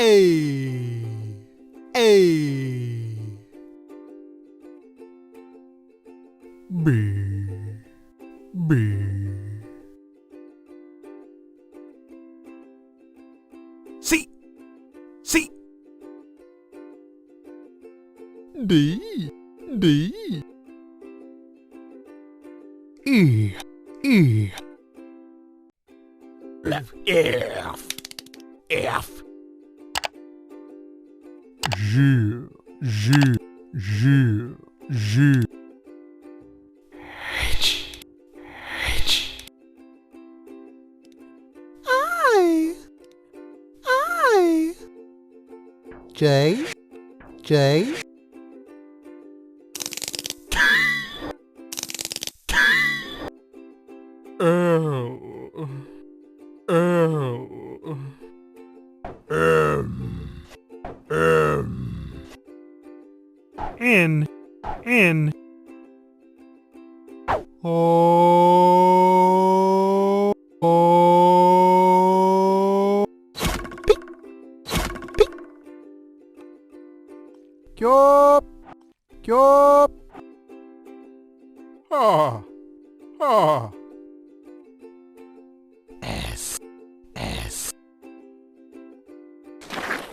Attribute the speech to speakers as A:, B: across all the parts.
A: A. A. B. B. C. C. D. D. E. E. F. F. F. G. G. G. G. H. H. I. I. J. J. L. L. M. M. N. N. O. O. P. P. Q. Q. Ah. Ah. S. S.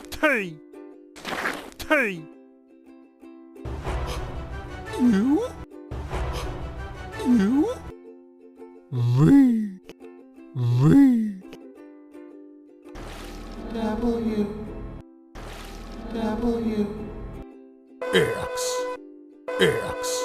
A: T. T. U. U. V. V. W. W. X. X.